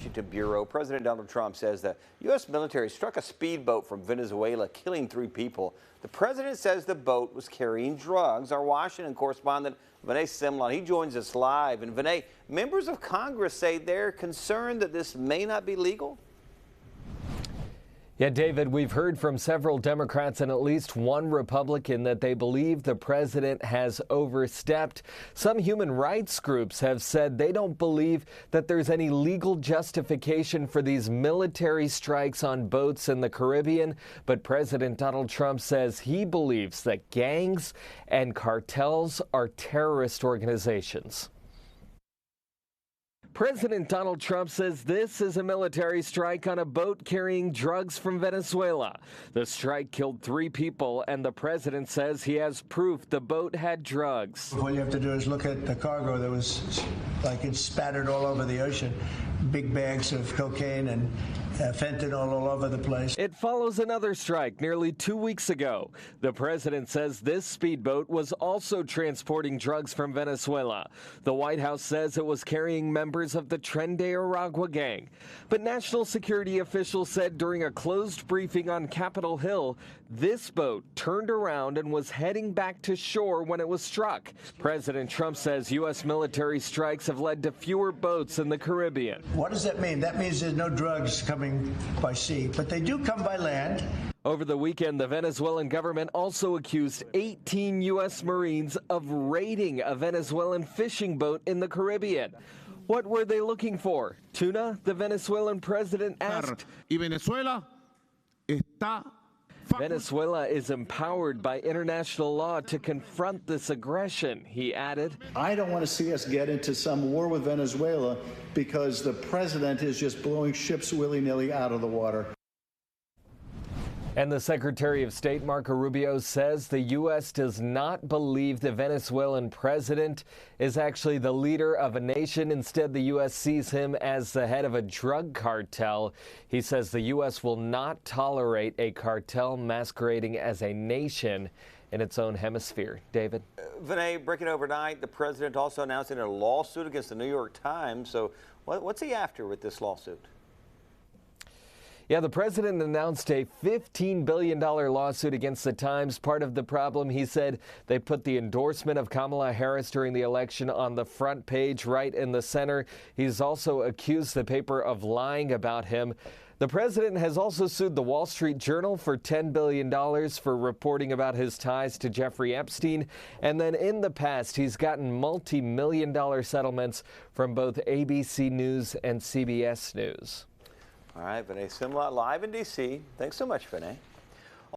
Washington Bureau. President Donald Trump says the U.S. military struck a speedboat from Venezuela, killing 3 people. The president says the boat was carrying drugs. Our Washington correspondent, Vinay Simlon, he joins us live. And Vinay, members of Congress say they're concerned that this may not be legal. Yeah, David, we've heard from several Democrats and at least one Republican that they believe the president has overstepped. Some human rights groups have said they don't believe that there's any legal justification for these military strikes on boats in the Caribbean. But President Donald Trump says he believes that gangs and cartels are terrorist organizations. President Donald Trump says this is a military strike on a boat carrying drugs from Venezuela. The strike killed 3 people, and the president says he has proof the boat had drugs. All you have to do is look at the cargo that was like it's spattered all over the ocean. Big bags of cocaine and fentanyl all over the place. It follows another strike nearly 2 weeks ago. The president says this speedboat was also transporting drugs from Venezuela. The White House says it was carrying members of the Tren de Aragua gang. But national security officials said during a closed briefing on Capitol Hill, this boat turned around and was heading back to shore when it was struck. President Trump says U.S. military strikes have led to fewer boats in the Caribbean. What does that mean? That means there's no drugs coming by sea, but they do come by land. Over the weekend, the Venezuelan government also accused 18 U.S. Marines of raiding a Venezuelan fishing boat in the Caribbean. What were they looking for? Tuna? The Venezuelan president asked. Venezuela is empowered by international law to confront this aggression, he added. I don't want to see us get into some war with Venezuela because the president is just blowing ships willy-nilly out of the water. And the Secretary of State, Marco Rubio, says the U.S. does not believe the Venezuelan president is actually the leader of a nation. Instead, the U.S. sees him as the head of a drug cartel. He says the U.S. will not tolerate a cartel masquerading as a nation in its own hemisphere. David? Vinay, breaking overnight, the president also announcing a lawsuit against the New York Times. So what's he after with this lawsuit? Yeah, the president announced a $15 billion lawsuit against the Times. Part of the problem, he said, they put the endorsement of Kamala Harris during the election on the front page right in the center. He's also accused the paper of lying about him. The president has also sued the Wall Street Journal for $10 billion for reporting about his ties to Jeffrey Epstein. And then in the past, he's gotten multi-million-dollar settlements from both ABC News and CBS News. All right, Vinay Simlot live in D.C. Thanks so much, Vinay.